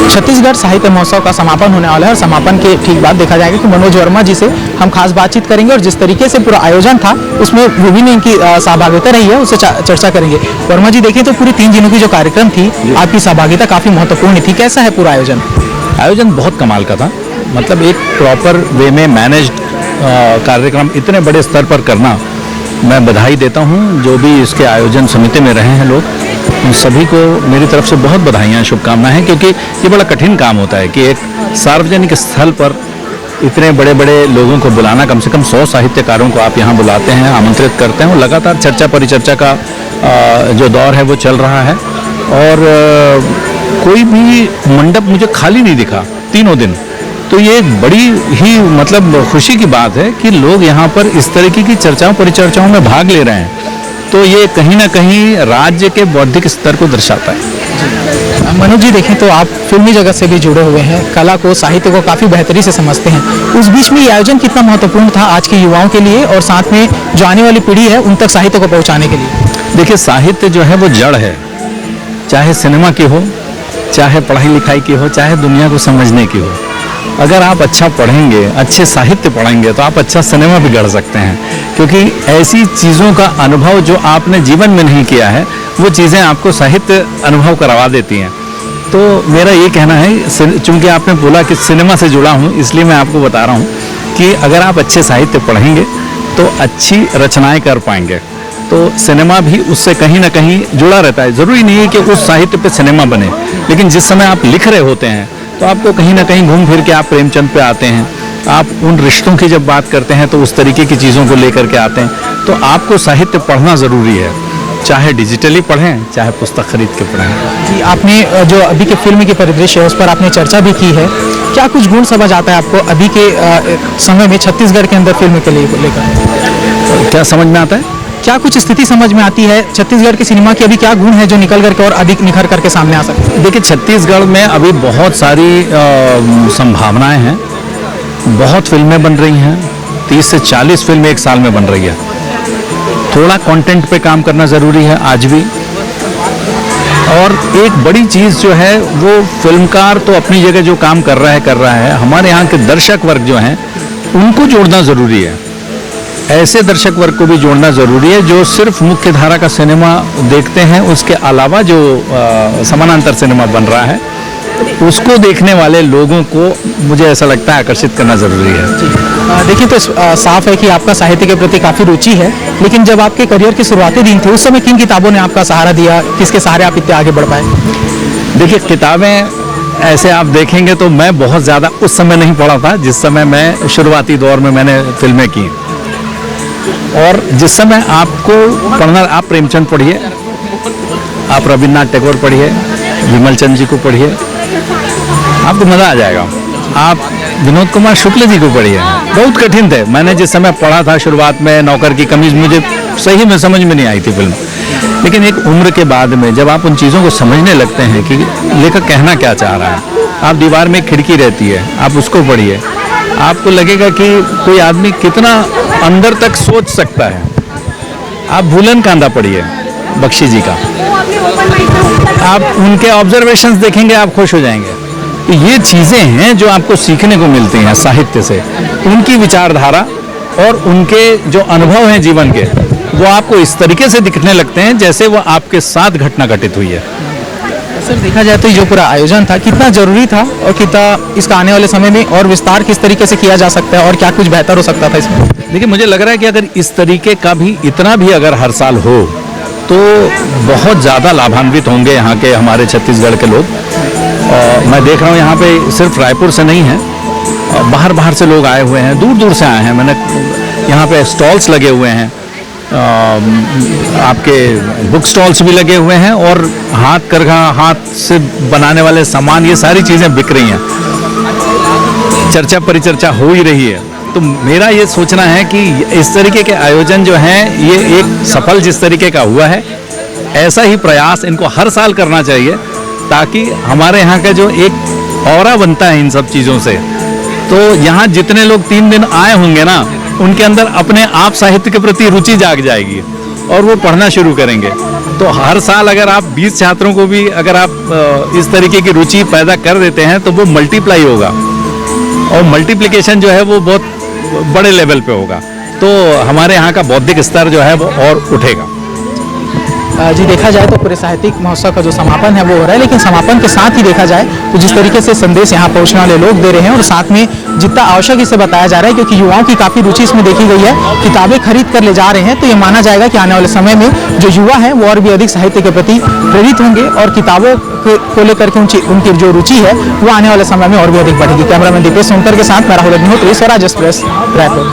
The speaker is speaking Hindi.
छत्तीसगढ़ साहित्य महोत्सव का समापन होने वाला है और समापन के ठीक बाद देखा जाएगा कि मनोज वर्मा जी से हम खास बातचीत करेंगे और जिस तरीके से पूरा आयोजन था उसमें विभिन्न इनकी सहभागिता रही है उससे चर्चा करेंगे। वर्मा जी देखिए तो पूरी 3 दिनों की जो कार्यक्रम थी आपकी सहभागिता काफी महत्वपूर्ण थी, कैसा है पूरा आयोजन? आयोजन बहुत कमाल का था, मतलब एक प्रॉपर वे में मैनेज्ड कार्यक्रम इतने बड़े स्तर पर करना, मैं बधाई देता हूँ जो भी इसके आयोजन समिति में रहे हैं लोग, उन सभी को मेरी तरफ से बहुत बधाइयाँ शुभकामनाएं हैं, क्योंकि ये बड़ा कठिन काम होता है कि एक सार्वजनिक स्थल पर इतने बड़े बड़े लोगों को बुलाना, कम से कम 100 साहित्यकारों को आप यहाँ बुलाते हैं, आमंत्रित करते हैं और लगातार चर्चा परिचर्चा का जो दौर है वो चल रहा है और कोई भी मंडप मुझे खाली नहीं दिखा तीनों दिन। तो ये एक बड़ी ही मतलब खुशी की बात है कि लोग यहाँ पर इस तरीके की चर्चाओं परिचर्चाओं में भाग ले रहे हैं, तो ये कहीं ना कहीं राज्य के बौद्धिक स्तर को दर्शाता है। मनोज जी देखें तो आप फिल्मी जगत से भी जुड़े हुए हैं, कला को साहित्य को काफ़ी बेहतरी से समझते हैं, उस बीच में ये आयोजन कितना महत्वपूर्ण था आज के युवाओं के लिए और साथ में जो आने वाली पीढ़ी है उन तक साहित्य को पहुँचाने के लिए? देखिए, साहित्य जो है वो जड़ है, चाहे सिनेमा की हो, चाहे पढ़ाई लिखाई की हो, चाहे दुनिया को समझने की हो। अगर आप अच्छा पढ़ेंगे, अच्छे साहित्य पढ़ेंगे तो आप अच्छा सिनेमा भी गढ़ सकते हैं, क्योंकि ऐसी चीज़ों का अनुभव जो आपने जीवन में नहीं किया है वो चीज़ें आपको साहित्य अनुभव करवा देती हैं। तो मेरा ये कहना है, चूँकि आपने बोला कि सिनेमा से जुड़ा हूँ, इसलिए मैं आपको बता रहा हूँ कि अगर आप अच्छे साहित्य पढ़ेंगे तो अच्छी रचनाएँ कर पाएंगे। तो सिनेमा भी उससे कहीं ना कहीं जुड़ा रहता है। ज़रूरी नहीं है कि उस साहित्य पे सिनेमा बने, लेकिन जिस समय आप लिख रहे होते हैं तो आपको कहीं ना कहीं घूम फिर के आप प्रेमचंद पे आते हैं, आप उन रिश्तों की जब बात करते हैं तो उस तरीके की चीज़ों को लेकर के आते हैं। तो आपको साहित्य पढ़ना ज़रूरी है, चाहे डिजिटली पढ़ें चाहे पुस्तक खरीद के पढ़ें। आपने जो अभी के फिल्म की परिदृश्य है उस पर आपने चर्चा भी की है, क्या कुछ गुण समझ आता है आपको अभी के समय में छत्तीसगढ़ के अंदर फिल्म के लिए लेकर? क्या समझ में आता है? क्या कुछ स्थिति समझ में आती है छत्तीसगढ़ के सिनेमा की, अभी क्या गुण है जो निकल करके और अधिक निखर करके सामने आ सकते हैं? देखिए, छत्तीसगढ़ में अभी बहुत सारी संभावनाएं हैं, बहुत फिल्में बन रही हैं, 30 से 40 फिल्में एक साल में बन रही है। थोड़ा कंटेंट पे काम करना ज़रूरी है आज भी, और एक बड़ी चीज़ जो है वो फिल्मकार तो अपनी जगह जो काम कर रहा है, हमारे यहाँ के दर्शक वर्ग जो हैं उनको जोड़ना ज़रूरी है। ऐसे दर्शक वर्ग को भी जोड़ना ज़रूरी है जो सिर्फ मुख्य धारा का सिनेमा देखते हैं, उसके अलावा जो समानांतर सिनेमा बन रहा है उसको देखने वाले लोगों को मुझे ऐसा लगता है आकर्षित करना ज़रूरी है। देखिए, तो साफ है कि आपका साहित्य के प्रति काफ़ी रुचि है, लेकिन जब आपके करियर के शुरुआती दिन थे उस समय किन किताबों ने आपका सहारा दिया, किसके सहारे आप इतने आगे बढ़ पाए? देखिए, किताबें ऐसे आप देखेंगे तो मैं बहुत ज़्यादा उस समय नहीं पढ़ा था जिस समय मैं शुरुआती दौर में मैंने फिल्में की, और जिस समय आपको पढ़ना, आप प्रेमचंद पढ़िए, आप रविन्द्रनाथ टैगोर पढ़िए, विमल चंद्र जी को पढ़िए, आपको मज़ा आ जाएगा। आप विनोद कुमार शुक्ल जी को पढ़िए, बहुत कठिन थे। मैंने जिस समय पढ़ा था शुरुआत में नौकर की कमीज, मुझे सही में समझ में नहीं आई थी फिल्म, लेकिन एक उम्र के बाद में जब आप उन चीज़ों को समझने लगते हैं कि लेखक कहना क्या चाह रहा है, आप दीवार में एक खिड़की रहती है, आप उसको पढ़िए, आपको लगेगा कि कोई आदमी कितना अंदर तक सोच सकता है। आप भूलन कांदा पढ़िए बख्शी जी का, आप उनके ऑब्जर्वेशंस देखेंगे, आप खुश हो जाएंगे। तो ये चीज़ें हैं जो आपको सीखने को मिलती हैं साहित्य से, उनकी विचारधारा और उनके जो अनुभव हैं जीवन के, वो आपको इस तरीके से दिखने लगते हैं जैसे वो आपके साथ घटना घटित हुई है। सर, देखा जाए तो जो पूरा आयोजन था कितना जरूरी था और कितना इसका आने वाले समय में और विस्तार किस तरीके से किया जा सकता है और क्या कुछ बेहतर हो सकता था इसमें? देखिए, मुझे लग रहा है कि अगर इस तरीके का भी इतना भी अगर हर साल हो तो बहुत ज़्यादा लाभान्वित होंगे यहाँ के हमारे छत्तीसगढ़ के लोग। मैं देख रहा हूँ यहाँ पे सिर्फ रायपुर से नहीं है, बाहर बाहर से लोग आए हुए हैं, दूर दूर से आए हैं। मैंने यहाँ पे स्टॉल्स लगे हुए हैं, आपके बुक स्टॉल्स भी लगे हुए हैं, और हाथ से बनाने वाले सामान, ये सारी चीज़ें बिक रही हैं, चर्चा परिचर्चा हो ही रही है। तो मेरा ये सोचना है कि इस तरीके के आयोजन जो हैं ये एक सफल जिस तरीके का हुआ है, ऐसा ही प्रयास इनको हर साल करना चाहिए, ताकि हमारे यहाँ का जो एक ऑरा बनता है इन सब चीज़ों से, तो यहाँ जितने लोग 3 दिन आए होंगे ना, उनके अंदर अपने आप साहित्य के प्रति रुचि जाग जाएगी। और वो पढ़ना शुरू करेंगे। तो हर साल अगर आप 20 छात्रों को भी अगर आप इस तरीके की रुचि पैदा कर देते हैं तो वो मल्टीप्लाई होगा, और मल्टीप्लिकेशन जो है वो बहुत बड़े लेवल पे होगा। तो हमारे यहाँ का बौद्धिक स्तर जो है वो और उठेगा। जी देखा जाए तो पूरे साहित्यिक महोत्सव का जो समापन है वो हो रहा है, लेकिन समापन के साथ ही देखा जाए तो जिस तरीके से संदेश यहाँ पहुँचने वाले लोग दे रहे हैं और साथ में जितना आवश्यक इसे बताया जा रहा है, क्योंकि युवाओं की काफ़ी रुचि इसमें देखी गई है, किताबें खरीद कर ले जा रहे हैं, तो ये माना जाएगा कि आने वाले समय में जो युवा हैं वो और भी अधिक साहित्य के प्रति प्रेरित होंगे और किताबों को लेकर के उनकी जो रुचि है वो आने वाले समय में और भी अधिक बढ़ेगी। कैमरामैन दीपेश सोनकर के साथ मैं राहुल अग्निहोत्री, स्वराज एक्सप्रेस, रायपुर।